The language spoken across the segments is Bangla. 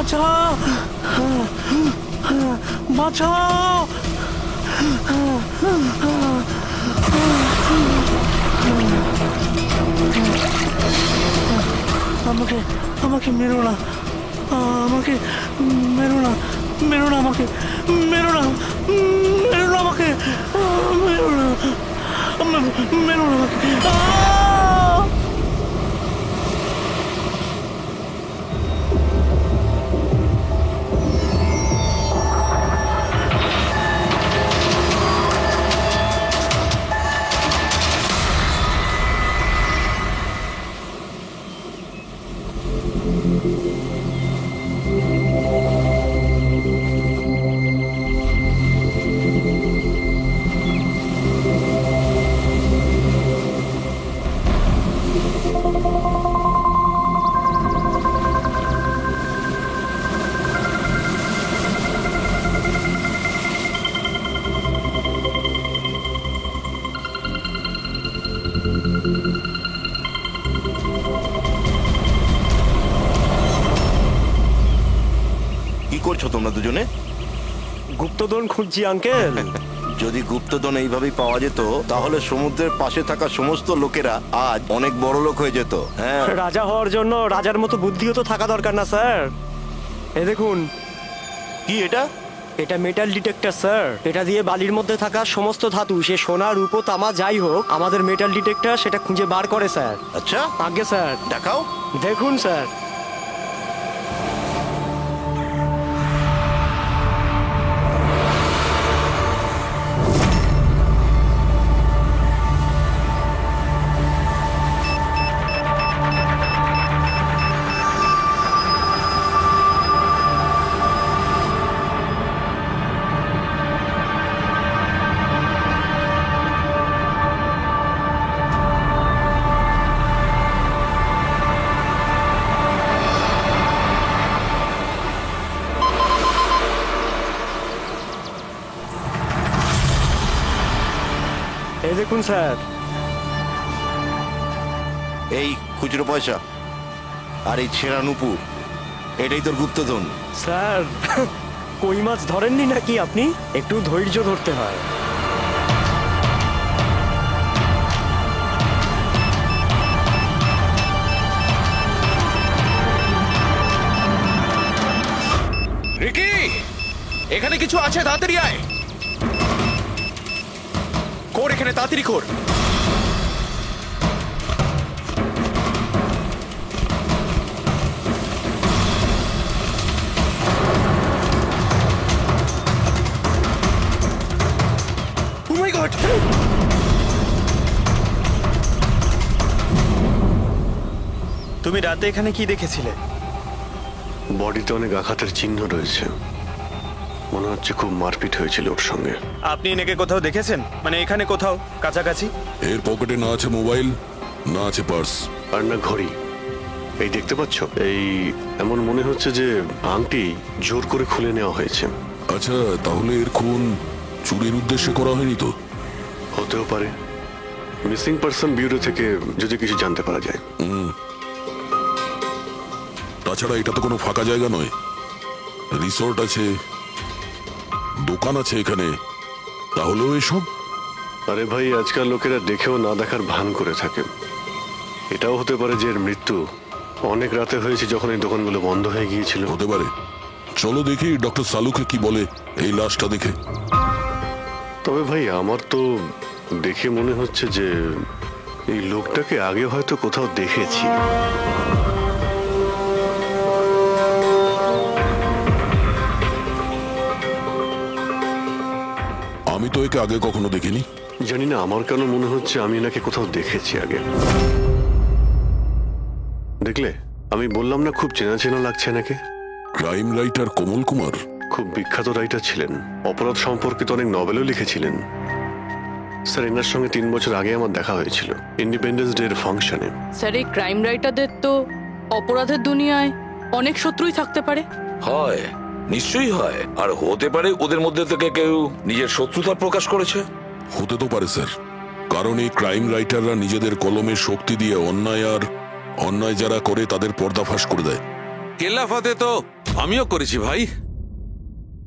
বাঁচাও, বাঁচাও। আমাকে আমাকে মেরো না, আমাকে মেরো না, মেরো না, আমাকে মেরো না, মেরো না, আমাকে মেরো না, মেরো না আমাকে। কি করছো তোমরা দুজনে? গুপ্তধন খুঁজছি আঙ্কেল। যদি গুপ্তধন এইভাবেই পাওয়া যেত তাহলে সমুদ্রের পাশে থাকা সমস্ত লোকেরা আজ অনেক বড় লোক হয়ে যেত। হ্যাঁ, রাজা হওয়ার জন্য রাজার মতো বুদ্ধিও তো থাকা দরকার না স্যার? এ দেখুন, কি এটা? এটা মেটাল ডিটেক্টর স্যার। এটা দিয়ে বালির মধ্যে থাকা সমস্ত ধাতু, সে সোনা রূপো তামা যাই হোক, আমাদের মেটাল ডিটেক্টর সেটা খুঁজে বার করে স্যার। আচ্ছা, আগে স্যার দেখাও। দেখুন স্যার। এই দেখুন স্যার। এই খুচরো পয়সা আর এই ছেঁড়া নুপুর, এটাই তোর গুপ্তধন। স্যার কই মাছ ধরেননি নাকি আপনি? একটু ধৈর্য ধরতে হয়। রিকি, এখানে কিছু আছে, তাড়াতাড়ি আয়। কর এখানে, তাড়াতাড়ি কর। Oh my God! তুমি রাতে এখানে কি দেখেছিলে? বডিতে অনেক আঘাতের চিহ্ন রয়েছে, মনে হচ্ছে খুব মারপিট হয়েছিল ওর সঙ্গে। আপনি এনাকে কোথাও দেখেছেন? মানে এখানে কোথাও কাছাকাছি? এর পকেটে না আছে মোবাইল, না আছে পার্স। আর না ঘড়ি। এই দেখতে পাচ্ছ, এই এমন মনে হচ্ছে যে আংটি জোর করে খুলে নেওয়া হয়েছে। আচ্ছা, তাহলে এর খুন চুরির উদ্দেশ্যে করা হয়নি তো? হতেও পারে। মিসিং পারসন ব্যুরো থেকে যদি কিছু জানতে পারা যায়। তাছাড়া এটা তো কোনো ফাঁকা জায়গা নয়, রিসোর্ট আছে, দোকান আছে এখানে, তাহলেও এসব। আরে ভাই, আজকাল লোকেরা দেখেও না দেখার ভান করে থাকে। এটাও হতে পারে যে এর মৃত্যু অনেক রাতে হয়েছে, যখন এই দোকানগুলো বন্ধ হয়ে গিয়েছিল। হতে পারে। চলো দেখি ডক্টর সালুকে কি বলে এই লাশটা দেখে। তবে ভাই, আমার তো দেখে মনে হচ্ছে যে এই লোকটাকে আগে হয়তো কোথাও দেখেছি। আমি তো একে আগে কখনো দেখিনি। জানি না, আমার কেন মনে হচ্ছে আমি এনাকে কোথাও দেখেছি আগে। দেখলে, আমি বললাম না খুব চেনা চেনা লাগছে এনাকে। ক্রাইম রাইটার কোমল কুমার খুব বিখ্যাত রাইটার ছিলেন, অপরাধ সম্পর্কিত অনেক নভেলও লিখেছিলেন। স্যার, এনার সঙ্গে 3 বছর আগে আমার দেখা হয়েছিল ইন্ডিপেন্ডেন্স ডে এর ফাংশনে। স্যার, এই ক্রাইম রাইটারদের তো অপরাধের দুনিয়ায় অনেক শত্রুই থাকতে পারে। হয়, নিশ্চয়ই হয়। আর হতে পারে ওদের মধ্যে থেকে কেউ নিজের শত্রুতা প্রকাশ করেছে। হতে তো পারে স্যার, কারণ এই ক্রাইম রাইটাররা নিজেদের কলমের শক্তি দিয়ে অন্যায় যারা করে তাদের পর্দাফাশ করে দেয়। কেল্লাফাতে তো আমিও করেছি ভাই।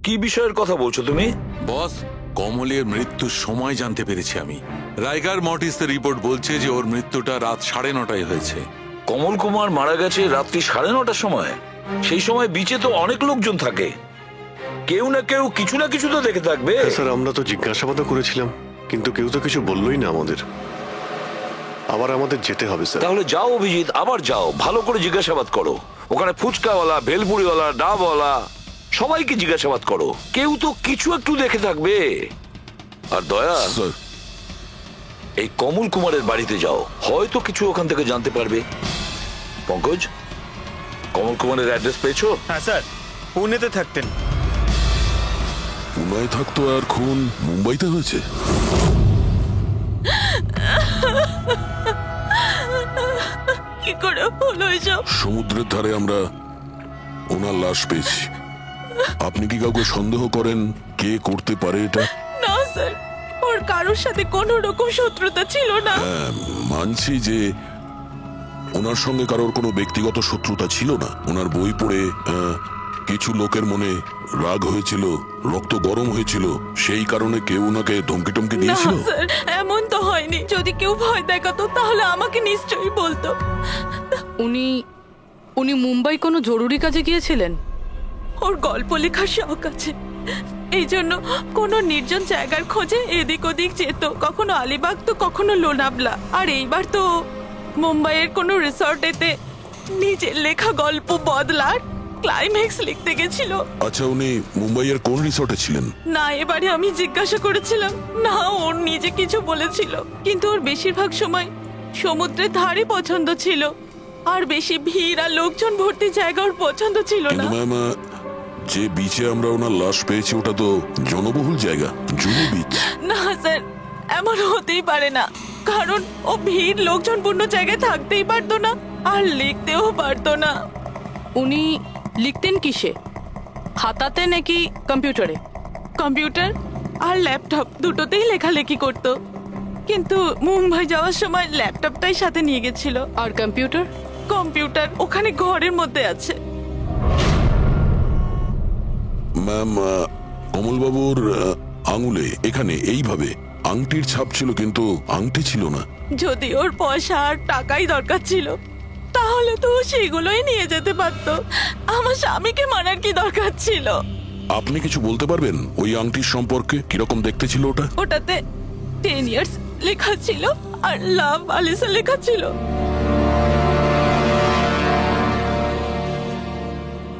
কি বিষয়ের কথা বলছো তুমি? বস, কমলের মৃত্যুর সময় জানতে পেরেছি আমি। রাইগার মর্টিসের রিপোর্ট বলছে যে ওর মৃত্যুটা রাত 9:30টায় হয়েছে। কমল কুমার মারা গেছে রাত্রি 9:30টার সময়। সেই সময় বিচে তো অনেক লোকজন থাকে, কেউ না কেউ কিছু না কিছু তো দেখে থাকবে। হ্যাঁ, স্যার আমরা তো জিজ্ঞাসাবাদও করেছিলাম, কিন্তু কেউ তো কিছু বললোই না আমাদের। আবার আমাদের যেতে হবে স্যার। তাহলে যাও অভিজিৎ, আবার যাও, ভালো করে জিজ্ঞাসাবাদ করো। ওখানে ফুচকাওয়ালা, ভেলপুরিওয়ালা, ডাবওয়ালা সবাইকে জিজ্ঞাসাবাদ করো, কেউ তো কিছু একটু দেখে থাকবে। আর দয়া, স্যার, এই কমল কুমারের বাড়িতে যাও, হয়তো কিছু ওখান থেকে জানতে পারবে। পঙ্কজ, কমল কুমারের অ্যাড্রেস পেয়েছো? হ্যাঁ স্যার, পুনেতে থাকতেন। পুনায় থাকতো আর খুন মুম্বাইতে হয়েছে। কি করে হলো এসব? সমুদ্রের ধারে আমরা ওনার লাশ পেয়েছি। আপনি কি কাউকে সন্দেহ করেন কে করতে পারে এটা? না স্যার, ওর কারোর সাথে কোনো রকম শত্রুতা ছিল না। হ্যাঁ, মানছি যে ওনার সঙ্গে কারোর কোনো ব্যক্তিগত শত্রুতা ছিল না। ওনার বই পড়ে কিছু লোকের মনে রাগ হয়েছিল, রক্ত গরম হয়েছিল, সেই কারণে কেউ ওনাকে ধমকি টমকি না দিয়েছিল। স্যার, এমন তো হয়নি। যদি কেউ ভয় দেখাতো তাহলে আমাকে নিশ্চয়ই বলতো। উনি উনি মুম্বাই কোনো জরুরি কাজে গিয়েছিলেন। ওর গল্প লেখার শখ আছে, এই জন্য কোনো নির্জন জায়গার খোঁজে এদিক ওদিক যেত, কখনো আলিবাগ তো কখনো লোনাবলা। আর এইবার তো মুম্বাইয়ের কোনো রিসর্টেতে নিজের লেখা গল্প বদলার ক্লাইম্যাক্স লিখতে গেছিল। আচ্ছা, উনি মুম্বাইয়ের কোন রিসর্টে ছিলেন? না, এবারে আমি জিজ্ঞাসা করেছিলাম না, ওর নিজে কিছু বলেছিল, কিন্তু ওর বেশিরভাগ সময় সমুদ্রের ধারে পছন্দ ছিল, আর বেশি ভিড় আর লোকজন ভর্তি জায়গা ওর পছন্দ ছিল না। কিন্তু ম্যাম, যে বিচে আমরা ওনার লাশ পেয়েছি ওটা তো জনবহুল জায়গা, জুহু বিচ। না স্যার, এমন হতেই পারে না, কারণ ও ভিড় লোকজনপূর্ণ জায়গায় থাকতেই পারতো না আর লিখতেও পারতো না। উনি লিখতেন কিসে, খাতাতে নাকি কম্পিউটারে? কম্পিউটার আর ল্যাপটপ দুটোতেই লেখালেখি করতো, কিন্তু মুম্বাই যাওয়ার সময় ল্যাপটপটাই সাথে নিয়ে গেছিল। আর কম্পিউটার? কম্পিউটার ওখানে ঘরের মধ্যে আছে। ম্যাম, কমলবাবুর আঙুলে এখানে এইভাবে আংটির ছাপ ছিল, কিন্তু আংটি ছিল না। যদি ওর পয়সা আর টাকাই দরকার ছিল তাহলে তো ও সেগুলোই নিয়ে যেতে পারতো। আমার স্বামীকে মারার কি দরকার ছিল? আপনি কিছু বলতে পারবেন ওই আংটির সম্পর্কে? কিরকম দেখতে ছিল ওটা? ওটাতে 10 ইয়ার্স লেখা ছিল আর লাভ আলিসা লেখা ছিল।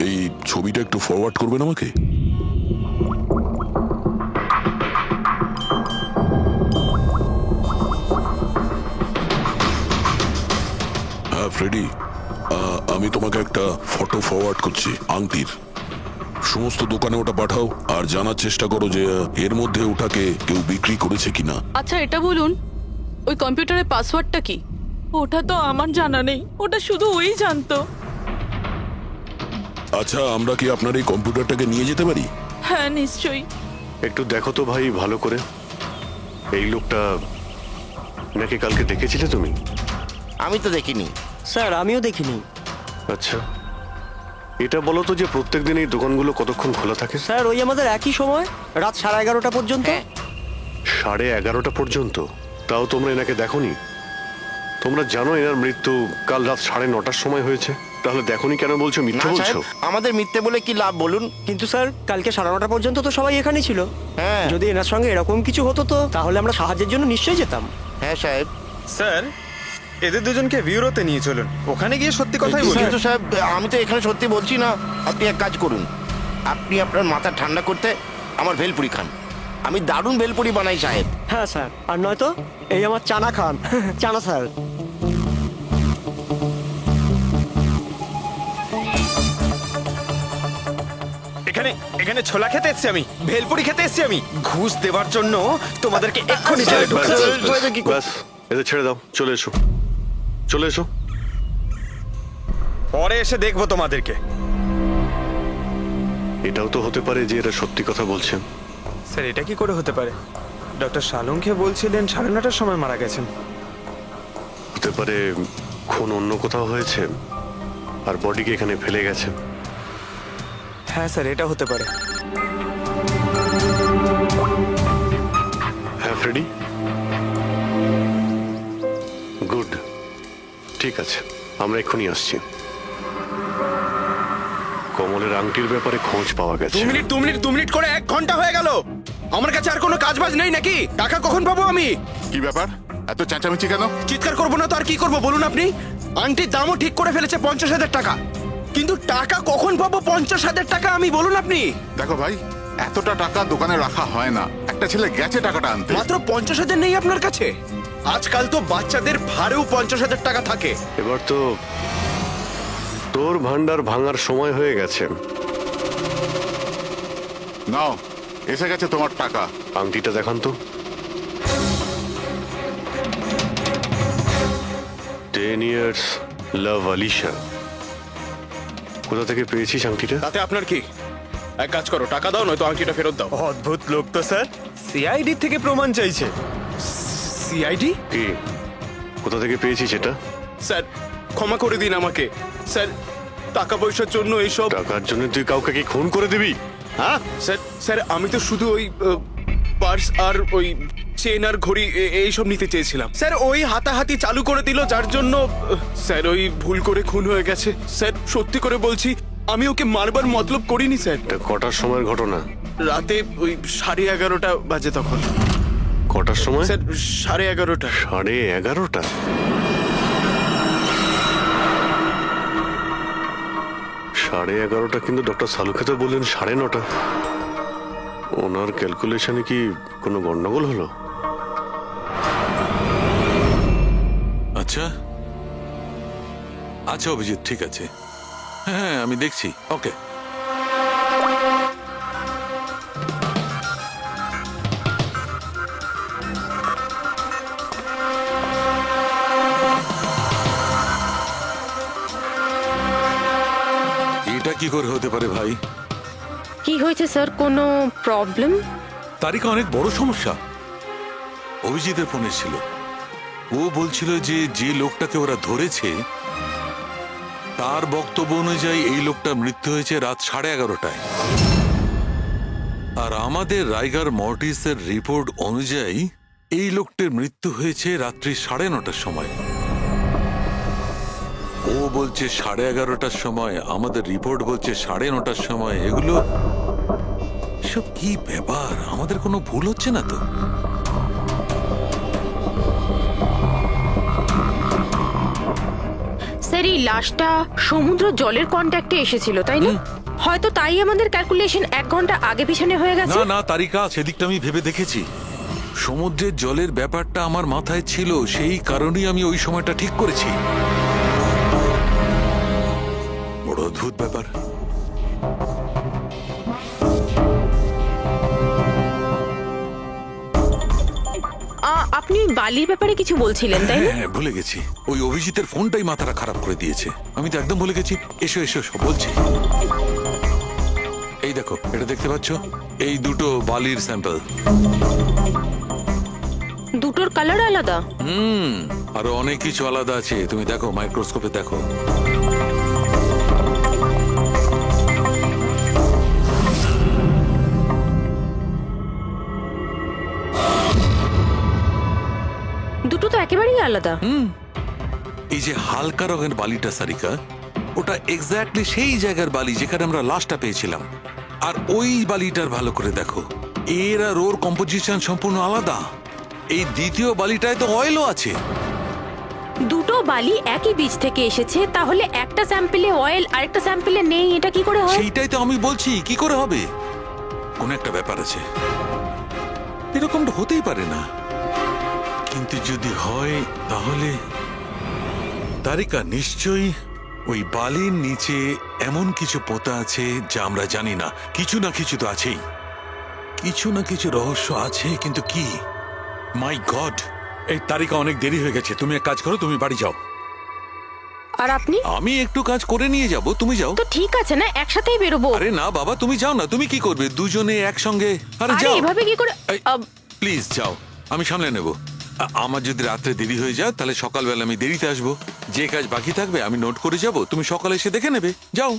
এই ছবিটা একটু ফরওয়ার্ড করবেন আমাকে? হ্যাঁ ফ্রেডি, আমি তোমাকে একটা ফটো ফরওয়ার্ড করছি আংটির। সমস্ত দোকানে ওটা পাঠাও আর জানার চেষ্টা করো যে এর মধ্যে ওটাকে কেউ বিক্রি করেছে কিনা। আচ্ছা এটা বলুন, ওই কম্পিউটারের পাসওয়ার্ডটা কি? ওটা তো আমার জানা নেই, ওটা শুধু ওই জানতো। আচ্ছা, আমরা কি আপনার এই কম্পিউটারটাকে নিয়ে যেতে পারি? হ্যাঁ নিশ্চয়ই। একটু দেখো তো ভাই ভালো করে, এই লোকটা নাকি কালকে দেখেছিলে তুমি? আমি তো দেখিনি। স্যার, আমিও দেখিনি। আচ্ছা, এটা বলো তো যে প্রত্যেক দিন এই দোকানগুলো কতক্ষণ খোলা থাকে? স্যার, ওই আমাদের একই সময়, রাত 11:30 পর্যন্ত। 11:30 পর্যন্ত? তাও তোমরা এনাকে দেখোনি? তোমরা জানো এনার মৃত্যু কাল রাত 9:30টার সময় হয়েছে, তাহলে দেখোনি কেন বলছো? না মিথ্যে বলছো? সাহেব, আমাদের মিথ্যে বলে কি লাভ বলুন? কিন্তু স্যার, কালকে 9:30 পর্যন্ত তো সবাই এখানেই ছিল। হ্যাঁ। যদি এনার সঙ্গে এরকম কিছু হতো তো তাহলে আমরা সাহায্যের জন্য নিশ্চয়ই যেতাম। হ্যাঁ সাহেব। স্যার, এদের দুজনকে ব্যুরোতে নিয়ে চলুন, ওখানে গিয়ে সত্যি কথাই বলুন। কিন্তু সাহেব, আমি তো এখানে সত্যি বলছি না। আপনি এক কাজ করুন, আপনি আপনার মাথা ঠান্ডা করতে আমার ভেলপুরি খান। আমি দারুণ ভেলপুরি বানাই সাহেব। হ্যাঁ স্যার, আর নয়তো এই আমার চানা খান। চানা স্যার। এখানে এখানে ছোলা খেতে এসেছি আমি, ভেলপুরি খেতে এসেছি আমি। ঘুষ দেওয়ার জন্য তোমাদেরকে এক্ষুনি জেলে ব্যাস, ঢুকাতে হবে। ব্যাস, এদের ছেড়ে দাও, চলে এসো, চলে এসো। পরে এসে দেখবো তোমাদেরকে। এটাও তো হতে পারে যে এরা সত্যি কথা বলছেন। স্যার, এটা কি করে হতে পারে? ডক্টর সালুংকে বলছিলেন 9:30টার সময় মারা গেছেন। হতে পারে খুন অন্য কোথাও হয়েছে আর বডিকে এখানে ফেলে গেছে। হ্যাঁ স্যার, এটা হতে পারে। হ্যাঁ ফ্রেডি, গুড, ঠিক আছে, আমরা এক্ষুনি আসছি। কমলের আংটির ব্যাপারে খোঁজ পাওয়া গেছে। 2 মিনিট করে 1 ঘন্টা হয়ে গেল। আমার কাছে আর কোনো কাজ বাজ নেই নাকি? টাকা কখন পাবো আমি? কি ব্যাপার, এত চেঁচামেচি কেন? চিৎকার করবো না তো আর কি করবো বলুন আপনি? আংটির দামও ঠিক করে ফেলেছে 50,000 টাকা, কিন্তু টাকা কখন পাবো 50,000 টাকা আমি, বলুন আপনি? দেখো ভাই, এতটা টাকা দোকানে রাখা হয় না। একটা ছেলে গেছে টাকাটা আনতে। মাত্র 50,000 নেই আপনার কাছে? আজকাল তো বাচ্চাদের ভাড়েও 50,000 টাকা থাকে। এবার তো তোর ভান্ডার ভাঙার সময় হয়ে গেছে। নাও, এসে গেছে তোমার টাকা। আংটিটা দেখান তো। 10 years লাভ আলিশা। কোথা থেকে পেয়েছিস আংটিটা? তাতে আপনার কি? এক কাজ করো, টাকা দাও, নয়তো আংটিটা ফেরত দাও। অদ্ভুত লোক তো স্যার, সিআইডি থেকে প্রমাণ চাইছে। সিআইডি? কি, কোথা থেকে পেয়েছিস এটা? স্যার ক্ষমা করে দিন আমাকে স্যার, টাকা পয়সার জন্য এইসব। টাকার জন্য তুই কাউকে কি খুন করে দিবি? হ্যাঁ স্যার স্যার আমি তো শুধু ওই পার্স আর ওই চেন আর ঘড়ি এইসব নিতে চেয়েছিলাম স্যার। ওই হাতাহাতি চালু করে দিল, যার জন্য স্যার ওই ভুল করে খুন হয়ে গেছে। স্যার সত্যি করে বলছি, আমি ওকে মারবার মতলব করিনি স্যার। এটা কটার সময়ের ঘটনা? রাতে ওই 11:30 বাজে তখন। কটার সময়? স্যার 11:30। 11:30? সাড়ে 11:30 কিন্তু ডক্টর সালুকে তো বললেন 9:30। ওনার ক্যালকুলেশনে কি কোনো গন্ডগোল হলো? আচ্ছা আচ্ছা অভিজিৎ, ঠিক আছে, হ্যাঁ আমি দেখছি। ওকে, এটা কি করে হতে পারে ভাই? কি হয়েছে স্যার, কোনো প্রবলেম? তারিখে অনেক বড় সমস্যা। অভিজিতের ফোনে ছিল, ও বলছিল যে যে লোকটাকে ওরা ধরেছে তার বক্তব্য অনুযায়ী এই লোকটা মৃত্যু হয়েছে রাত 11:30টায়, আর আমাদের রাইগার মর্টিসের রিপোর্ট অনুযায়ী এই লোকটির মৃত্যু হয়েছে রাত্রি 9:30টার সময়। ও বলছে 11:30টার সময়, আমাদের রিপোর্ট বলছে 9:30টার সময়। এগুলো সব কি ব্যাপার? আমাদের কোনো ভুল হচ্ছে না তো? স্যার এই লাশটা সমুদ্র জলের কন্ট্যাক্টে এসেছিল, তাই না? হয়তো তাই আমাদের ক্যালকুলেশন 1 ঘন্টা আগে পিছনে হয়ে গেছে। না না তারিকা, সেদিকটা আমি ভেবে দেখেছি। সমুদ্রের জলের ব্যাপারটা আমার মাথায় ছিল, সেই কারণেই আমি ওই সময়টা ঠিক করেছি। বড় অদ্ভুত ব্যাপার। আপনি বালির ব্যাপারে কিছু বলছিলেন, তাই না? হ্যাঁ ভুলে গেছি, ওই অভিজিতের ফোনটাই মাথাটা খারাপ করে দিয়েছে। আমি তো একদম ভুলে গেছি। এসো এসো, সব বলছি। এই দেখো, এটা দেখতে পাচ্ছ? এই দুটো বালির স্যাম্পল। দুটোর কালার আলাদা? আরো অনেক কিছু আলাদা আছে, তুমি দেখো, মাইক্রোস্কোপে দেখো। দুটো তো একেবারেই আলাদা। এই যে হালকা রঙের বালিটা সারিকা, ওটা এক্স্যাক্টলি সেই জায়গার বালি যেখানে আমরা লাশটা পেয়েছিলাম। আর ওই বালিটার ভালো করে দেখো, এর আর ওর কম্পোজিশন সম্পূর্ণ আলাদা। এই দ্বিতীয় বালিটায় তো অয়েলও আছে। দুটো বালি একই বীজ থেকে এসেছে, তাহলে একটা স্যাম্পলে অয়েল আর একটা স্যাম্পলে নেই, এটা কি করে হয়? সেইটাই তো আমি বলছি, কি করে হবে? কোন একটা ব্যাপার আছে, এরকমটা হতেই পারে না। কিন্তু যদি হয় তাহলে তারিকা নিশ্চয়ই ওই বালির নিচে এমন কিছু পোতা আছে যা আমরা জানি না। কিছু না কিছু তো আছেই, কিছু না কিছু রহস্য আছে, কিন্তু কি? মাই গড, এই তারিকা অনেক দেরি হয়ে গেছে। তুমি এক কাজ করো, তুমি বাড়ি যাও। আর আপনি? আমি একটু কাজ করে নিয়ে যাব, তুমি যাও। তো ঠিক আছে না, একসাথেই বেরোবো। আরে না বাবা, তুমি যাও না। তুমি কি করবে দুজনে একসঙ্গে? আরে আরে যাও। এভাবে কি করে? প্লিজ যাও, আমি সামলে নেব। আমার যদি রাত্রে দেরি হয়ে যায় তাহলে সকালবেলা আমি দেরিতে আসবো। যে কাজ বাকি থাকবে আমি নোট করে যাব, তুমি সকালে এসে দেখে নেবে। যাও।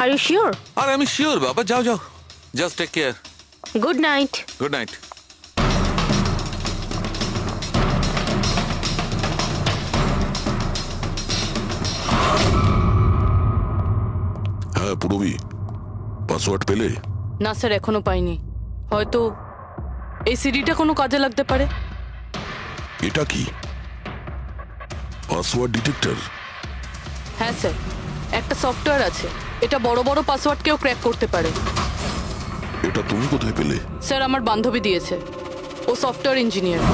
Are you sure? আর আমি শিওর বাবা, যাও যাও, just take care. Good night. Good night. হ্যাঁ পুরবি, পাসওয়ার্ড পেলে? না স্যার, এখনো পাইনি। হয়তো এই সিডিটা কোনো কাজে লাগতে পারে। এটা কি পাসওয়ার্ড ডিটেক্টর? হ্যাঁ স্যার, একটা সফটওয়্যার আছে, এটা বড় বড় পাসওয়ার্ডকেও ক্র্যাক করতে পারে। এটা তুমি কোথায় পেলে? স্যার, আমার বান্ধবী দিয়েছে। ও সফটওয়্যার ইঞ্জিনিয়ার,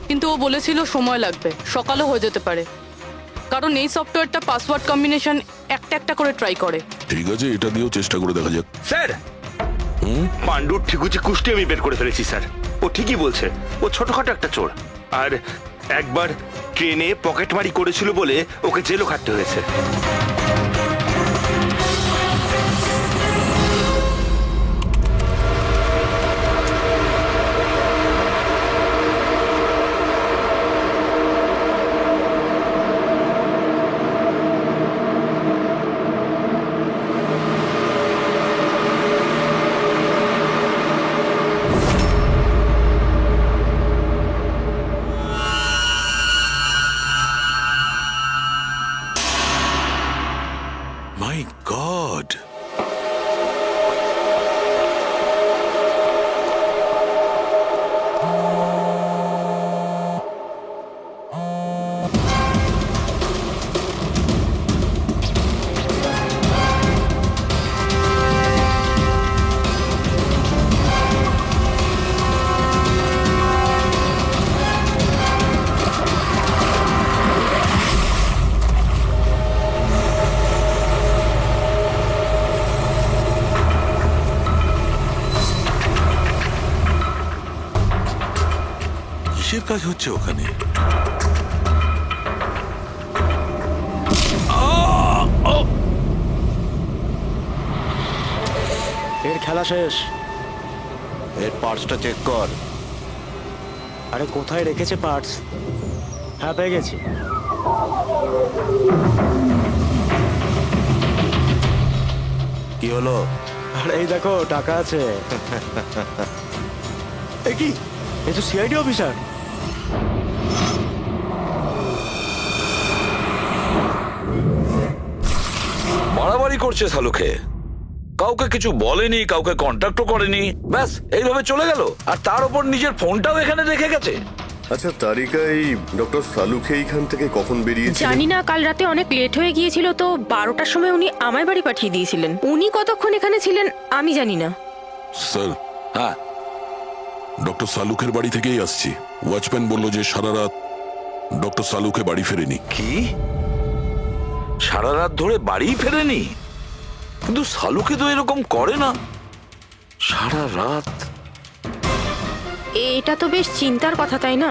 কিন্তু ও বলেছিল সময় লাগবে, সকালও হয়ে যেতে পারে, কারণ এই সফটওয়্যারটা পাসওয়ার্ড কম্বিনেশন একটা একটা করে ট্রাই করে। ঠিক আছে, এটা দিয়েও চেষ্টা করে দেখা যাক। স্যার, পাণ্ডুর ঠিকুচি কুষ্টি আমি বের করে ফেলেছি স্যার। ও ঠিকই বলছে, ও ছোটখাটো একটা চোর। আর একবার ট্রেনে পকেটমারি করেছিল বলে ওকে জেলও খাটতে হয়েছে। মাই গড, কিসের কাজ হচ্ছে ওখানে? এর খেলা শেষ। এর পার্সটা চেক কর। আরে কোথায় রেখেছে পার্টস? হ্যাঁ, পেয়ে গেছি। কি হলো? আরে এই দেখো, টাকা আছে। এ কি, এ তো সিআইডি অফিসার। বাড়াবাড়ি করছে সালুকে, কাউকে কিছু বলেনি, কাউকে কন্ট্যাক্টও করেনি, ব্যাস এইভাবে চলে গেল। আর তার উপর নিজের ফোনটাও এখানে রেখে গেছে। আচ্ছা তারিকা, এই ডক্টর সালুকে এইখান থেকে কখন বেরিয়েছে? জানি না, কাল রাতে অনেক লেট হয়ে গিয়েছিল তো 12টার সময় উনি আমায় বাড়ি পাঠিয়ে দিয়েছিলেন। উনি কতক্ষণ এখানে ছিলেন আমি জানি না। স্যার, হ্যাঁ, ডক্টর সালুকের বাড়ি থেকেই আসছি। ওয়াচম্যান বলল যে সারা রাত ডক্টর সালুকে বাড়ি ফেরেনি। কি সারা রাত ধরে বাড়ি ফেরেনি? কিন্তু সালুকে তো এরকম করে না, সারা রাত। এটা তো বেশ চিন্তার কথা, তাই না?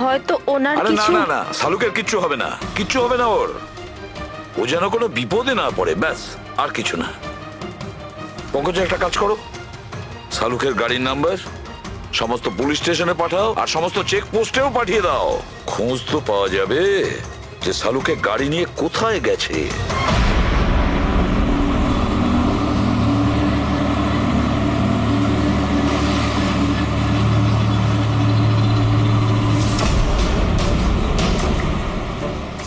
হয়তো ওনার আরে না কিছু। না না, সালুকের কিচ্ছু হবে না, কিচ্ছু হবে না ওর। ও যেন কোনো বিপদে না পড়ে, ব্যাস, আর কিছু না। পঙ্কজ, একটা কাজ করো, সালুকের গাড়ির নাম্বার সমস্ত পুলিশ স্টেশনে পাঠাও, আর সমস্ত চেক পোস্টেও পাঠিয়ে দাও। খোঁজ তো পাওয়া যাবে যে সালুকে গাড়ি নিয়ে কোথায় গেছে।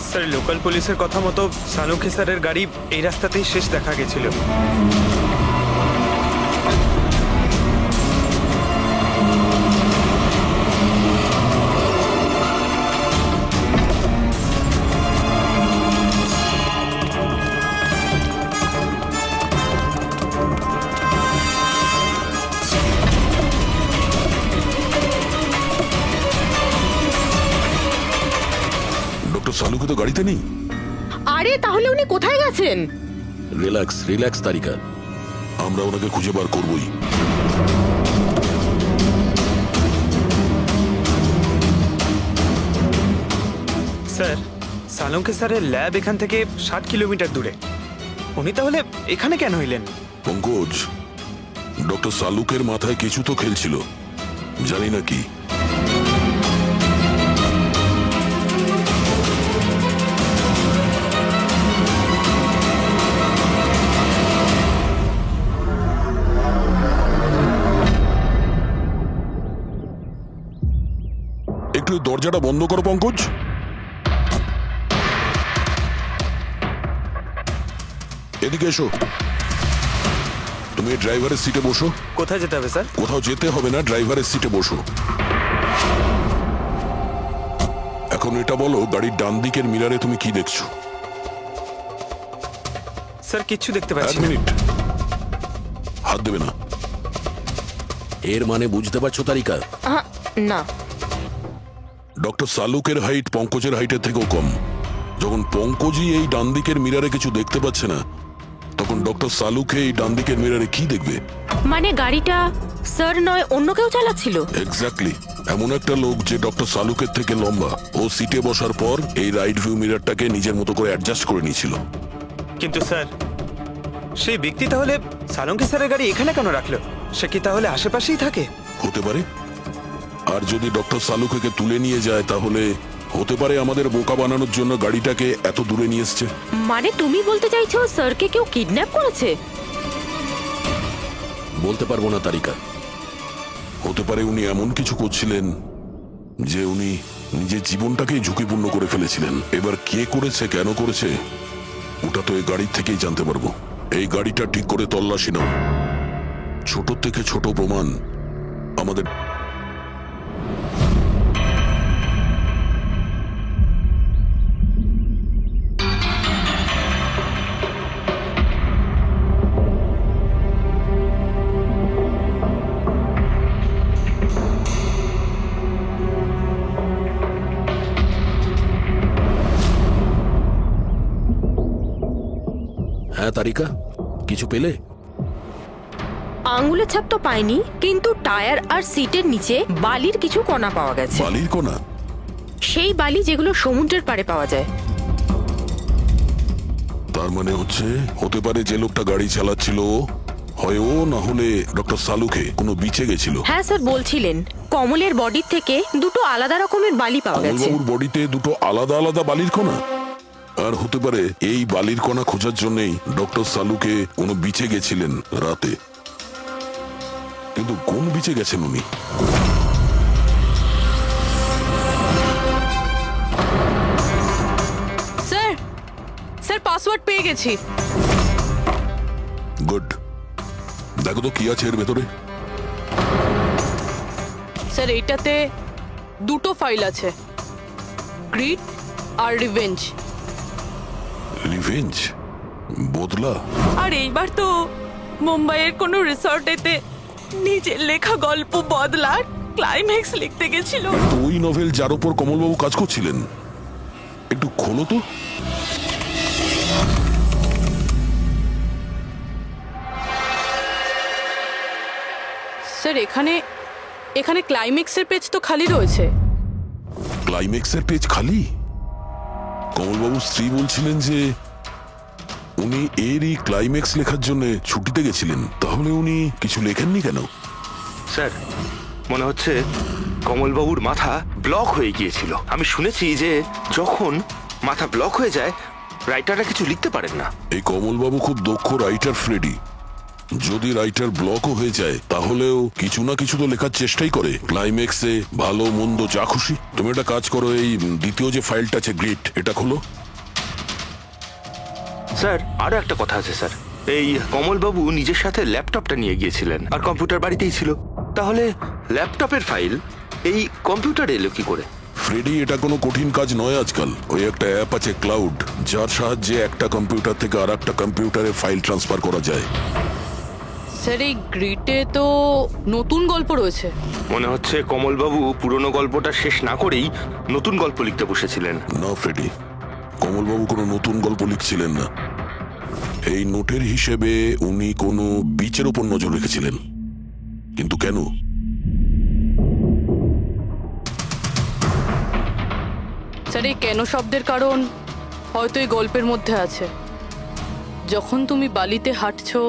স্যার, লোকাল পুলিশের কথা মতো সালুকে স্যারের গাড়ি এই রাস্তাতেই শেষ দেখা গেছিল। ডক্টর সালুকে তো গাড়িতে নেই। আরে তাহলে উনি কোথায় গেছেন? রিল্যাক্স রিল্যাক্স তারিকা, আমরা ওনাকে খুঁজে বার করবই। স্যার, সালুকে স্যারের ল্যাব এখান থেকে 60 কিলোমিটার দূরে। উনি তাহলে এখানে কেন এলেন? পঙ্কজ, ডক্টর সালুকের মাথায় কিছু তো খেলছিল, জানি না কি। একটু এই দরজাটা বন্ধ করো পঙ্কজ। এদিকে এসো। তুমি ড্রাইভারের সিটে বসো। কোথায় যেতে হবে স্যার? কোথাও যেতে হবে না, ড্রাইভারের সিটে বসো। এখন এটা বলো, গাড়ির ডান দিকের মিরারে তুমি কি দেখছো? স্যার কিচ্ছু দেখতে এক পাচ্ছি না। মিনিট, হাত দেবে না। এর মানে বুঝতে পারছো তারিকা? না। ডক্টর সালুকের হাইট পঙ্কজের হাইটের থেকেও কম। যখন পঙ্কজই এই ডান দিকের মিরারে কিছু দেখতে পাচ্ছে না, তখন ডক্টর সালুকে এই ডান দিকের মিরারে কি দেখবে? মানে গাড়িটা স্যার নয়, অন্য কেউ চালাচ্ছিল। এক্স্যাক্টলি, এমন একটা লোক যে ডক্টর সালুকের থেকে লম্বা। ও সিটে বসার পর এই রাইট ভিউ মিরারটাকে নিজের মতো করে অ্যাডজাস্ট করে নিয়েছিল। কিন্তু স্যার, সেই ব্যক্তি তাহলে সালঙ্কি স্যারের গাড়ি এখানে কেন রাখলো? সে কি তাহলে আশেপাশেই থাকে? হতে পারে। আর যদি ডক্টর সালুকে তুলে নিয়ে যায়, তাহলে হতে পারে আমাদের বোকা বানানোর জন্য গাড়িটাকে এত দূরে নিয়ে এসছে। মানে তুমি বলতে চাইছো স্যারকে কেউ কিডন্যাপ করেছে? বলতে পারবো না তারিকা। হতে পারে উনি এমন কিছু করছিলেন যে উনি নিজের জীবনটাকেই ঝুঁকিপূর্ণ করে ফেলেছিলেন। এবার কে করেছে, কেন করেছে, ওটা তো এই গাড়ির থেকেই জানতে পারবো। এই গাড়িটা ঠিক করে তল্লাশি নাও। ছোট থেকে ছোট প্রমাণ আমাদের। হ্যাঁ তারিকা, কিছু পেলে? আঙ্গুলের ছাপ তো পাইনি, কিন্তু টায়ার আর সিটের নিচে বালির কিছু কণা পাওয়া গেছে। বালির কণা? সেই বালি যেগুলো সমুদ্রের পাড়ে পাওয়া যায়। তার মানে হচ্ছে, হতে পারে যে লোকটা গাড়ি চালাচ্ছিল হয় ও, না হলে ডক্টর সালুকে কোনো বিচে গেছিল। হ্যাঁ স্যার, বলছিলেন কমলের বডির থেকে দুটো আলাদা রকমের বালি পাওয়া গেছে। কমলবাবুর বডিতে দুটো আলাদা আলাদা বালির কণা। আর হতে পারে এই বালির কণা খোঁজার জন্যই ডক্টর সালুকে কোনো বিচে গেছিলেন রাতে। কিন্তু কোন বিচে গেছেন উনি? স্যার, স্যার পাসওয়ার্ড পেয়ে গেছি। গুড। দেখো তো কি আছে এর ভেতরে। স্যার এইটাতে দুটো ফাইল আছে, গ্রিড আর রিভেঞ্জ। রিভেঞ্জ? বদলা? আর এইবার তো মুম্বাইয়ের কোনো রিসর্টেতে নিজের লেখা গল্প বদলার ক্লাইম্যাক্স লিখতে গেছিল। তো ওই নভেল যার উপর কমলবাবু কাজ করছিলেন, একটু খোলো তো। স্যার এখানে এখানে ক্লাইম্যাক্সের পেজ তো খালি রয়েছে। ক্লাইম্যাক্সের পেজ খালি? কমলবাবুর স্ত্রী বলছিলেন যে উনি এরই ক্লাইম্যাক্স লেখার জন্য ছুটিতে গেছিলেন। তাহলে উনি কিছু লেখেননি কেন? স্যার, মনে হচ্ছে কমলবাবুর মাথা ব্লক হয়ে গিয়েছিল। আমি শুনেছি যে যখন মাথা ব্লক হয়ে যায়, রাইটাররা কিছু লিখতে পারেন না। এই কমলবাবু খুব দক্ষ রাইটার ফ্রেডি। যদি রাইটার ব্লকও হয়ে যায়, তাহলেও কিছু না কিছু তো লেখার চেষ্টাই করে। ক্লাইম্যাক্সে ভালো মন্দ যা খুশি। তুমি একটা কাজ করো, এই দ্বিতীয় যে ফাইলটা আছে গ্রিড, এটা খোলো। স্যার, আরো একটা কথা আছে স্যার। এই কমলবাবু নিজের সাথে ল্যাপটপটা নিয়ে গিয়েছিলেন, আর কম্পিউটার বাড়িতেই ছিল। তাহলে ল্যাপটপের ফাইল এই কম্পিউটারে এলো কি করে? ফ্রেডি, এটা কোনো কঠিন কাজ নয় আজকাল। ওই একটা অ্যাপ আছে ক্লাউড, যার সাহায্যে একটা কম্পিউটার থেকে আর একটা কম্পিউটারে ফাইল ট্রান্সফার করা যায়। স্যার এই গ্রিডে তো নতুন গল্প রয়েছে। মনে হচ্ছে কমলবাবু পুরনো গল্পটা শেষ না করেই নতুন গল্প লিখতে বসেছিলেন। না ফ্রেডি, কমলবাবু কোনো নতুন গল্প লিখছিলেন না। এই নোটের হিসেবে উনি কোনো বিচের উপর নজর রেখেছিলেন। কিন্তু কেন? স্যার এই কেন শব্দের কারণ হয়তো এই গল্পের মধ্যে আছে। যখন তুমি বালিতে হাঁটছো,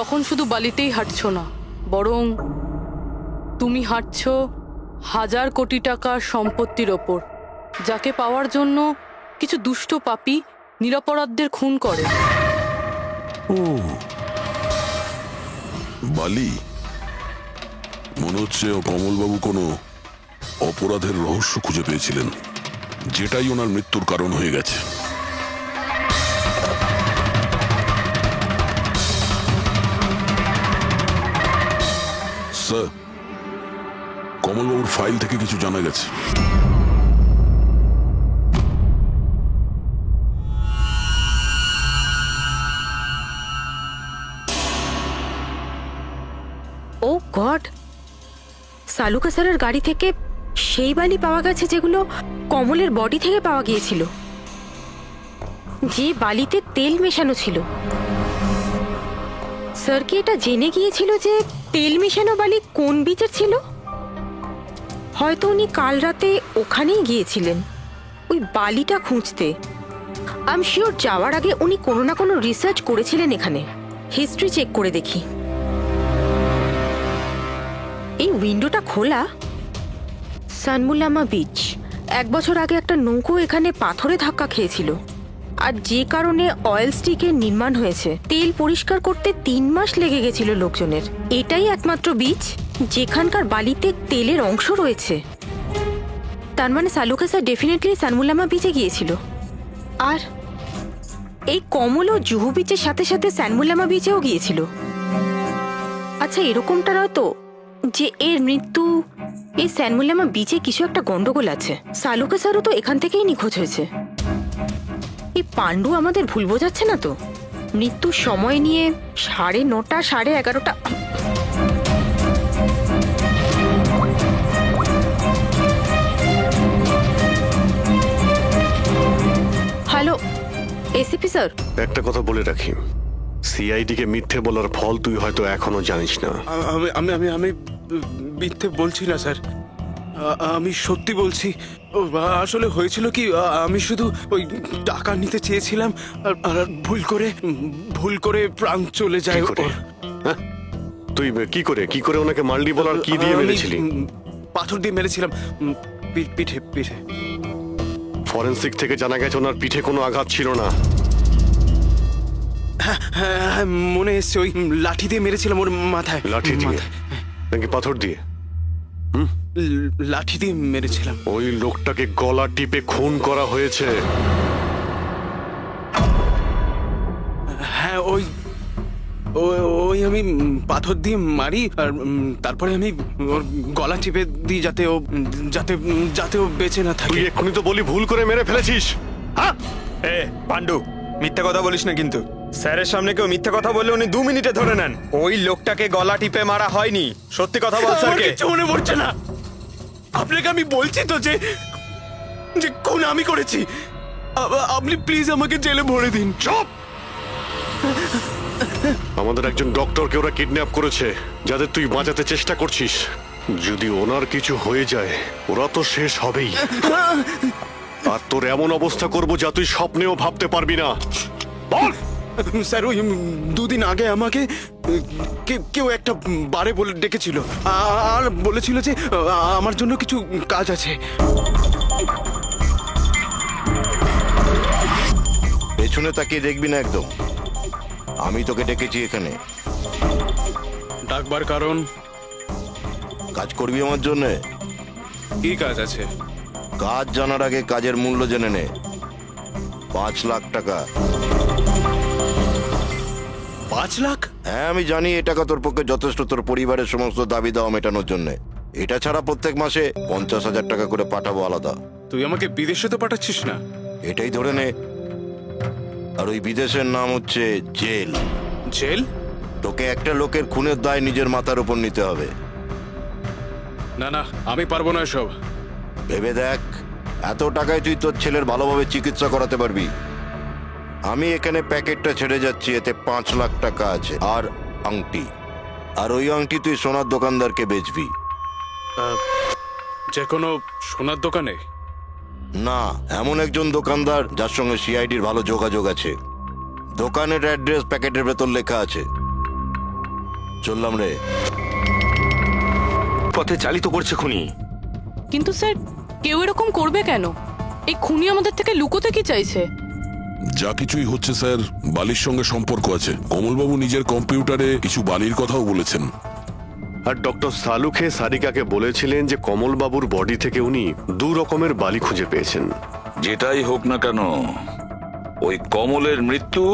তখন শুধু বালিতেই হাঁটছো না, বরং তুমি হাঁটছো হাজার কোটি টাকার সম্পত্তির ওপর, যাকে পাওয়ার জন্য কিছু দুষ্ট পাপী নিরপরাধদের খুন করে। ও, বালি। মনে হচ্ছে কমলবাবু কোনো অপরাধের রহস্য খুঁজে পেয়েছিলেন, যেটাই ওনার মৃত্যুর কারণ হয়ে গেছে। স্যার, কমলবাবুর ফাইল থেকে কিছু জানা গেছে। ও গড, সালুকা স্যারের গাড়ি থেকে সেই বালি পাওয়া গেছে যেগুলো কমলের বডি থেকে পাওয়া গিয়েছিল, যে বালিতে তেল মেশানো ছিল। স্যার কি এটা জেনে গিয়েছিল যে তেল মেশানো বালি কোন বিচের ছিল? হয়তো উনি কাল রাতে ওখানেই গিয়েছিলেন ওই বালিটা খুঁজতে। আই এম শিওর যাওয়ার আগে উনি কোনো না কোনো রিসার্চ করেছিলেন এখানে। হিস্ট্রি চেক করে দেখি। এই উইন্ডোটা খোলা। সানমুলামা বিচ, 1 বছর আগে একটা নৌকো এখানে পাথরে ধাক্কা খেয়েছিল, আর যে কারণে অয়েল স্টিকের নির্মাণ হয়েছে। তেল পরিষ্কার করতে 3 মাস লেগে গেছিল লোকজনের। এটাই একমাত্র বিচ যেখানকার বালিতে তেলের অংশ রয়েছে। তার মানে সালুকা স্যার ডেফিনেটলি সানমুলামা বিচে গিয়েছিল। আর এই কমল ও জুহু বিচের সাথে সাথে সানমুলামা বিচেও গিয়েছিল। আচ্ছা, এরকমটা নয়তো যে এর মৃত্যু এই সানমুলামা বিচে কিছু একটা গন্ডগোল আছে? সালুকা স্যারও তো এখান থেকেই নিখোঁজ হয়েছে। এই পাণ্ডু আমাদের ভুল বোঝাচ্ছে না তো? মৃত্যুর সময় নিয়ে 9:30 11:30। হ্যালো এসিপি স্যার, একটা কথা বলে রাখি, সিআইডি কে মিথ্যে বলার ফল তুই হয়তো এখনো জানিস না। আমি আমি আমি মিথ্যে বলছি না স্যার, আমি সত্যি বলছি। আসলে হয়েছিল কি, আমি শুধু ওই টাকা নিতে চেয়েছিলাম আর ভুল করে প্রাণ চলে যায় ওর। হ্যাঁ? তুই কি করে ওনাকে মারলি বলার কি দিয়ে মেরেছিলি? পাথর দিয়ে মেরেছিলাম, পিঠে পিঠে। ফরেনসিক থেকে জানা গেছে ওনার পিঠে কোনো আঘাত ছিল না। হ্যাঁ, মনে এসছে, ওই লাঠি দিয়ে মেরেছিলাম ওর মাথায়। লাঠি দিয়ে নাকি পাথর দিয়ে? লাঠি দিয়ে মেরেছিলাম। ওই লোকটাকে গলা টিপে খুন করা হয়েছে। হ্যাঁ, ওই আমি পাথর দিয়ে মারি, আর তারপরে আমি ওর গলা টিপে দিই যাতে ও বেঁচে না থাকে। তুই এক্ষুনি তো বলি ভুল করে মেরে ফেলেছিস। হ্যাঁ, এ পাণ্ডু, মিথ্যে কথা বলিস না কিন্তু। স্যারের সামনে কেউ মিথ্যে কথা বললে উনি 2 মিনিটে ধরে নেন। ওই লোকটাকে গলা টিপে মারা হয়নি। সত্যি কথা বল স্যারকে। কিছু মনে পড়ছে না। আপনাকে আমি বলছি তো যে খুন আমি করেছি। আপনি প্লিজ আমাকে জেলে ভরে দিন। চুপ! আমাদের একজন ডক্টরকে ওরা কিডন্যাপ করেছে, যাদের তুই বাঁচাতে চেষ্টা করছিস। যদি ওনার কিছু হয়ে যায় ওরা তো শেষ হবেই। আর তোর এমন অবস্থা করব যা তুই স্বপ্নেও ভাবতে পারবি না। বল স্যার, ওই 2 দিন আগে আমাকে কেউ একটা বারে বলে ডেকেছিল আর বলেছিল যে আমার জন্য কিছু কাজ আছে। পেছনে তাকিয়ে দেখবি না একদম। আমি তোকে ডেকেছি এখানে। ডাকবার কারণ? কাজ করবি আমার জন্যে। কি কাজ আছে? কাজ জানার আগে কাজের মূল্য জেনে নে। 5 লাখ টাকা। 5 লাখ? হ্যাঁ, আমি জানি এই টাকা তোর পক্ষে যথেষ্ট তোর পরিবারের সমস্ত দাবি দাওয়া মেটানোর জন্য। এটা ছাড়া প্রত্যেক মাসে 50,000 টাকা করে পাঠাবো আলাদা। তুই আমাকে বিদেশে তো পাঠাচ্ছিস না? এটাই ধরে নে। আর ওই বিদেশের নাম হচ্ছে জেল। জেল? তোকে একটা লোকের খুনের দায় নিজের মাথার উপর নিতে হবে। না, আমি পারবো না এসব। ভেবে দেখ, এত টাকায় তুই তোর ছেলের ভালোভাবে চিকিৎসা করাতে পারবি। আমি এখানে প্যাকেটটা ছেড়ে যাচ্ছি, এতে 5 লাখ টাকা আছে আর আংটি। আর ওই আংটি তুই সোনার দোকানদারকে বেচবি। যে কোনো সোনার দোকানে? না, এমন একজন দোকানদার যার সঙ্গে সিআইডির ভালো যোগাযোগ আছে। দোকানের অ্যাড্রেস প্যাকেটের ভেতর লেখা আছে। চললাম রে। পথে চালিত করছে খুনি। কিন্তু স্যার, কেউ এরকম করবে কেন? এই খুনি আমাদের থেকে লুকোতে কি চাইছে? যা কিছুই হচ্ছে স্যার, বালির সঙ্গে সম্পর্ক আছে। কমলবাবু নিজের কম্পিউটারে কিছু বালির কথাও বলেছেন। আর ডক্টর সালুখে সারিকাকে বলেছিলেন যে কমলবাবুর বডি থেকে উনি 2 রকমের বালি খুঁজে পেয়েছেন। যেটাই হোক না কেন, ওই কমলের মৃত্যু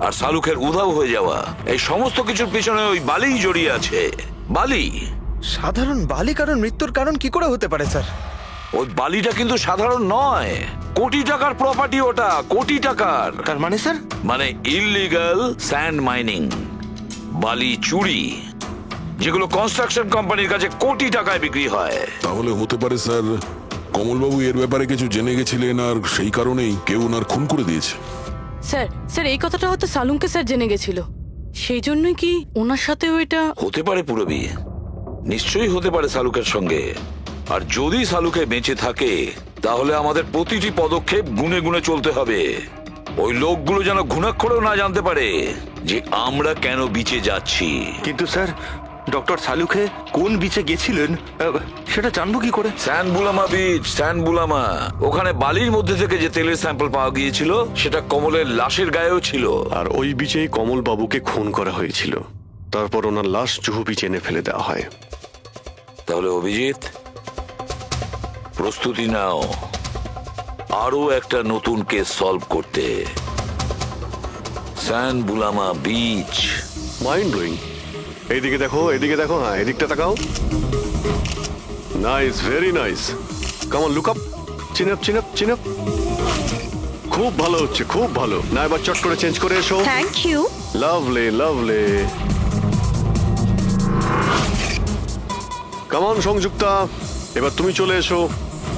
আর শালুকের উধাও হয়ে যাওয়া, এই সমস্ত কিছুর পিছনে ওই বালিই জড়িয়ে আছে। বালি। সাধারণ বালি কারণ মৃত্যুর কারণ কি করে হতে পারে স্যার? ওই বালিটা কিন্তু সাধারণ নয়, কোটি টাকার প্রপার্টি ওটা, কোটি টাকার। তার মানে স্যার? মানে ইললিগাল স্যান্ড মাইনিং, বালি চুরি, যেগুলো কনস্ট্রাকশন কোম্পানির কাছে কোটি টাকায় বিক্রি হয়। তাহলে হতে পারে স্যার কমলবাবু এর ব্যাপারে কিছু জেনে গেছিলেন আর সেই কারণেই কেউ ওনার খুন করে দিয়েছে। স্যার এই কথাটা হয়তো সালুমকে স্যার জেনে গেছিল, সেই জন্যই কি ওনার সাথেও এটা হতে পারে পুরবি, নিশ্চয়ই হতে পারে শালুকের সঙ্গে। আর যদি শালুকে বেঁচে থাকে তাহলে আমাদের প্রতিটি পদক্ষেপ গুনে গুনে চলতে হবে। ওই লোকগুলো যেন ঘুণাক্ষরেও না জানতে পারে যে আমরা কেন বিচে যাচ্ছি। কিন্তু স্যার, ডক্টর সালুখে কোন বিচে গেছিলেন সেটা জানবো কি করে? স্যান বুলামা বিচ, স্যান বুলামা। ওখানে বালির মধ্যে থেকে যে তেলের স্যাম্পল পাওয়া গিয়েছিল সেটা কমলের লাশের গায়েও ছিল। আর ওই বিচেই কমলবাবুকে খুন করা হয়েছিল। তারপর ওনার লাশ জুহু বিচে এনে ফেলে দেওয়া হয়। তাহলে অভিজিৎ, প্রস্তুতি নাও আরো একটা নতুন কেস সলভ করতে। স্যান বুলামা বিচ। Mind blowing. এইদিকে দেখো, এদিকে দেখো, হ্যাঁ এদিকটা তাকাও। Nice, very nice. Come on, look up, chin up, chin up, chin up. খুব ভালো হচ্ছে, খুব ভালো। না এবার চট করে চেঞ্জ করে এসো। Thank you. Lovely, lovely. Come on Sanjukta, এবার তুমি চলে এসো।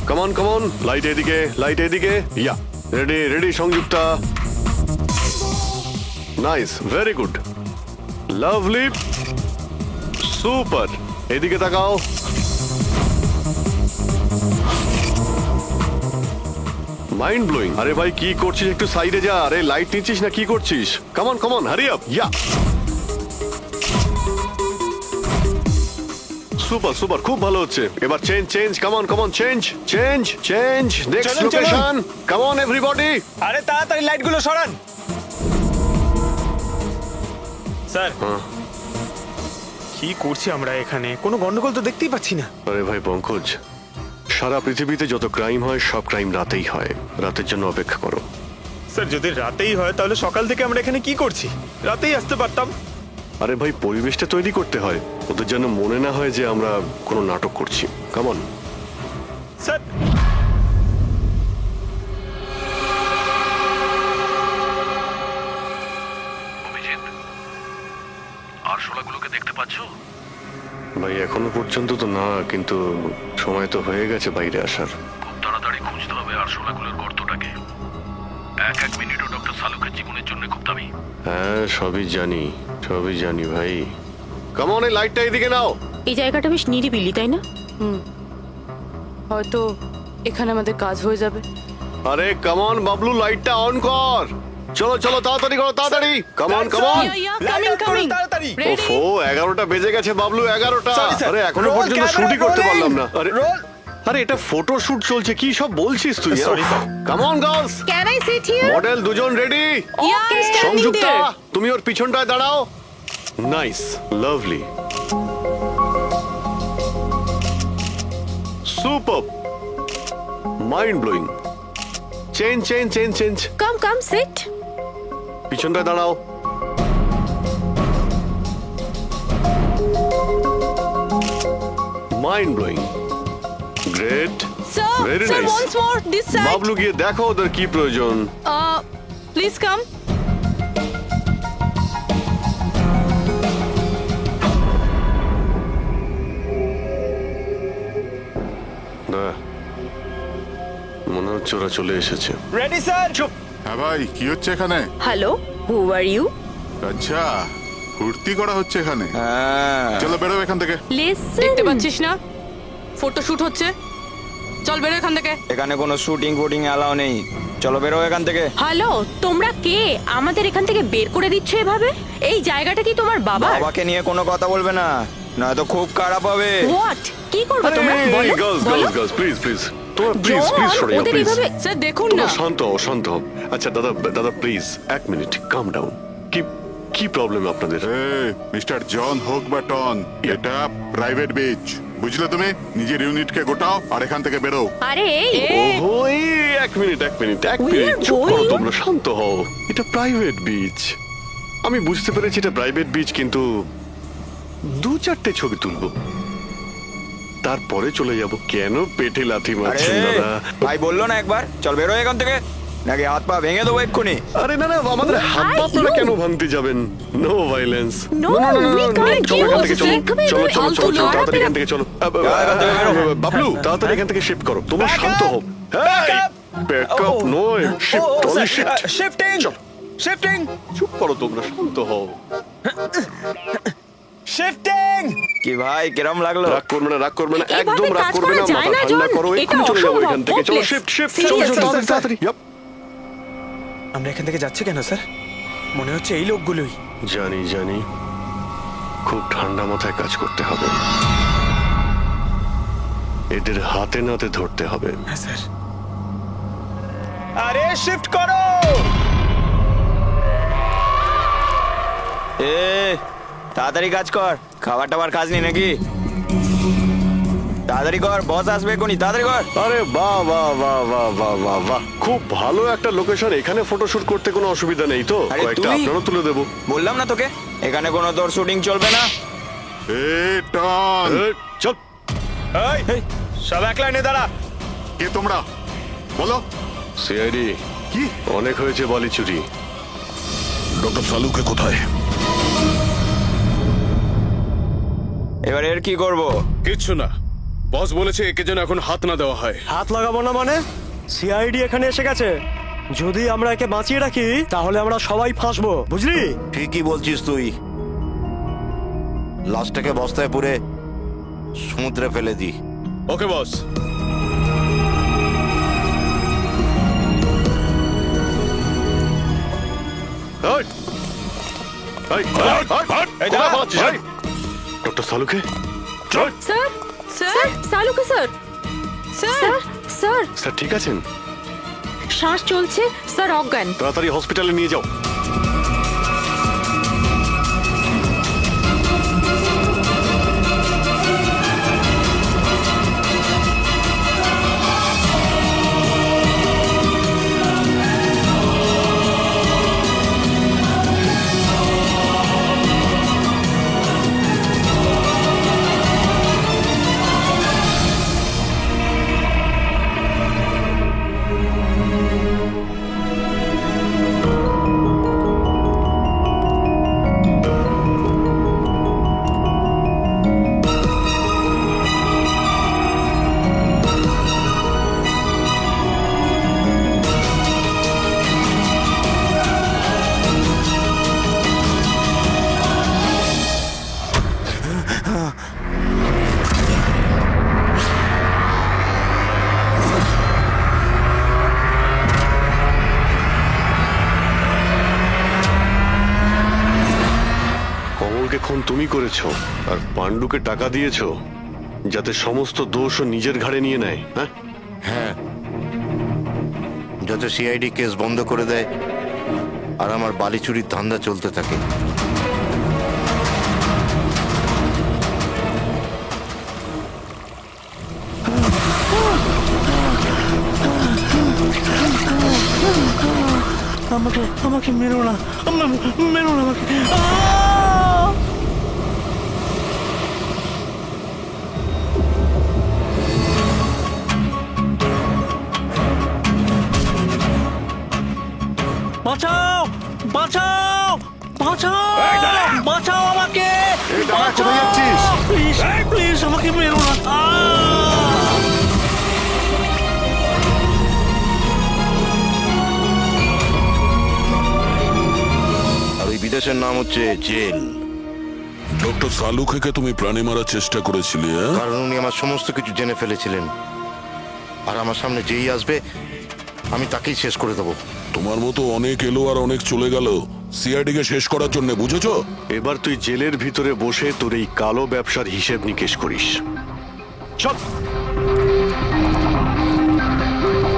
Come on, come on. Light এদিকে, লাইট এদিকে। Yeah, ready, ready Sanjukta. Nice, very good, lovely, super. এদিকে তাকাও। Mind blowing. আরে ভাই কি করছিস, একটু সাইডে যা। আরে লাইট নিচ্ছিস না কি করছিস? Come on come on, hurry up. Yeah, super super, খুব ভালো হচ্ছে। এবার change change, come on come on, change change change. Next চলুন, চলুন। Location, come on everybody. আরে তাড়াতাড়ি লাইটগুলো সরান। স্যার, কি করছি আমরা এখানে? কোনো গন্ডগোল তো দেখতেই পাচ্ছি না। আরে ভাই পঙ্কজ, সারা পৃথিবীতে যত ক্রাইম হয় সব ক্রাইম রাতেই হয়। রাতের জন্য অপেক্ষা করো। স্যার, যদি রাতেই হয় তাহলে সকাল থেকে আমরা এখানে কি করছি? রাতেই আসতে পারতাম। আরে ভাই পরিবেশটা তৈরি করতে হয়, ওদের যেন মনে না হয় যে আমরা কোনো নাটক করছি। কামন। স্যার, আরশোলাগুলোকে দেখতে পাচ্ছো? ভাই এখনো পর্যন্ত তো না, কিন্তু সময় তো হয়ে গেছে বাইরে আসার। খুব তাড়াতাড়ি খুঁজতে হবে আরশোলাগুলোর গর্তটাকে। এক এক মিনিটও ডক্টর সালুকের জীবনের জন্য খুব দামি। হ্যাঁ সবই জানি, সবই জানি ভাই। কামন, এই লাইটটা এদিকে নাও। এই জায়গাটা বেশ নিরিবিলি, তাই না? হয়তো এখানে আমাদের কাজ হয়ে যাবে। আরে কামন বাবলু, লাইটটা অন কর। চলো চলো, তাড়াতাড়ি করো, তাড়াতাড়ি। Come on come on. তাড়াতাড়ি। ওফো, 11টা বেজে গেছে বাবলু, 11টা। Sorry, sir. আরে এখনো Roll পর্যন্ত camera শুটই করতে rolling. পারলাম না। আরে Roll. আরে এটা ফটো শুট চলছে, কি সব বলছিস তুই? Sorry, sir. Come on girls, can I sit here? Model দুজন রেডি। ওকে, সংযুক্তা, তুমি ওর পিছনটায় দাঁড়াও। Nice, lovely, super, mind blowing. Change change change change. Come come sit. পিছনটায় দাঁড়াও। Mind blowing, great, very sir, nice. once more this side. Bablu গিয়ে দেখো ওদের কি প্রয়োজন। Please come. না, মনে হচ্ছে ওরা চলে এসেছে। Ready sir. চুপ। হ্যাঁ ভাই, কি হচ্ছে এখানে? Hello, who are you? আচ্ছা, ফুর্তি করা হচ্ছে এখানে। চলো বেরো এখান থেকে। লিসেন। দেখতে পাচ্ছিস না ফটো শুট হচ্ছে? চল বেরো এখান থেকে। এখানে কোনো শুটিং ফুটিং অ্যালাউ নেই। চলো বেরো এখান থেকে। হ্যালো, তোমরা কে? আমাদের এখান থেকে বের করে দিচ্ছ এভাবে? এই জায়গাটা কি তোমার বাবার? বাবাকে নিয়ে কোনো কথা বলবে না, নয়তো খুব খারাপ হবে। হোয়াট? কি করবে তোমরা? বলো, গার্লস বলো। গার্লস গার্লস, প্লিজ প্লিজ, তোমরা প্লিজ প্লিজ সরে যাও, ওদের প্লিজ। এইভাবে স্যার দেখুন না। তোমরা শান্ত হও, শান্ত হও। আচ্ছা দাদা, দাদা প্লিজ এক মিনিট, কাম ডাউন। কি কি প্রবলেম আপনাদের? মিস্টার জন হোক বা টন, এটা প্রাইভেট বিচ, বুঝলে তুমি? নিজের ইউনিটকে গোটাও আর এখান থেকে বেরো। আরে ওহো, এই এক মিনিট চুপ করো তোমরা, শান্ত হও। এটা প্রাইভেট বিচ, আমি বুঝতে পেরেছি এটা প্রাইভেট বিচ, কিন্তু 2-4টে ছবি তুলবো, তারপরে চলে যাব। কেন পেটে লাথি মারছেন দাদা? ভাই বললো না একবার চল বেরো এখান থেকে, নাকি হাত পা ভেঙে দেবো এক্ষুনি। আরে না আমাদের হাত পা আপনারা কেন ভাঙতে যাবেন? No violence. No, we can't চলো এখান থেকে, চলো do this. চলো তাড়াতাড়ি এখান থেকে চলো। বাবলু তাড়াতাড়ি এখান থেকে শিফট করো, তোমরা শান্ত হও। ব্যাকআপ নয়, shift, only shift. Shifting shifting চুপ করো তোমরা, শান্ত হও। শিফটিং। কি ভাই কিরম লাগলো? রাগ করবে না, এভাবে একদম রাগ কাজ করবে না, করা যায় মাথা না, ঠান্ডা জন। করো, এটা এক্ষুনি চলে যাবো অসম্ভব, এখান থেকে। চলো hopeless. শিফট, Seriously, তাড়াতাড়ি। Yup. আমরা এখান থেকে যাচ্ছি কেন স্যার? মনে হচ্ছে এই লোকগুলোই। জানি খুব ঠান্ডা মাথায় কাজ করতে হবে, এদের হাতে নাতে ধরতে হবে। হ্যাঁ স্যার। আরে শিফট করো। তাড়াতাড়ি কাজ কর, খাবার টাবার কাজ নেই নাকি? তাড়াতাড়ি কর, বস আসবে কোনি, তাড়াতাড়ি কর। আরে বাহ, খুব ভালো একটা লোকেশন, এখানে ফটোশুট করতে কোনো অসুবিধা নেই তো? আরে কয়েকটা তুই- আপনারও তুলে দেবো। বললাম না তোকে এখানে কোনো তোর শুটিং চলবে না। টন, চল। এই, সব এক লাইনে দাঁড়া। কে তোমরা? বলো। সিআইডি কি? অনেক হয়েছে বালি চুরি। ডক্টর সালুকে কোথায়? এবার এর কি করব? কিচ্ছু না, বস বলেছে একে যেন এখন হাত না দেওয়া হয়। হাত লাগাবো না মানে? সিআইডি এখানে এসে গেছে, যদি আমরা একে বাঁচিয়ে রাখি তাহলে আমরা সবাই ফাঁসবো, বুঝলি? ঠিকই বলছিস তুই, লাশটাকে বস্তায় পুরে সমুদ্রে ফেলে দি। Okay boss. ডক্টর সালুকে? স্যার স্যার সালুকে স্যার স্যার স্যার ঠিক আছেন? শ্বাস চলছে স্যার, অজ্ঞান। তাড়াতাড়ি হসপিটালে নিয়ে যাও। কমলকে খুন তুমি করেছো আর পাণ্ডুকে টাকা দিয়েছো যাতে সমস্ত দোষও নিজের ঘাড়ে নিয়ে নেয়। হ্যাঁ, যাতে সিআইডি কেস বন্ধ করে দেয় আর আমার বালি চুরির ধান্দা চলতে থাকে। আমাকে মেরো না, মেরো না আমাকে। বাঁচাও বাঁচাও বাঁচাও বাঁচাও আমাকে, কোথায় যাচ্ছিস? প্লিজ প্লিজ আমাকে মেরো না। আর ওই বিদেশের নাম হচ্ছে জেল। ডক্টর সালুকে তুমি প্রাণে মারার চেষ্টা করেছিলে? কারণ উনি আমার সমস্ত কিছু জেনে ফেলেছিলেন, আর আমার সামনে যেই আসবে আমি তাকেই শেষ করে দেবো। তোমার মতো অনেক এলো আর অনেক চলে গেল সিআইডি কে শেষ করার জন্য, বুঝেছো? এবার তুই জেলের ভিতরে বসে তোর এই কালো ব্যবসার হিসেব নিকেশ করিস। চল।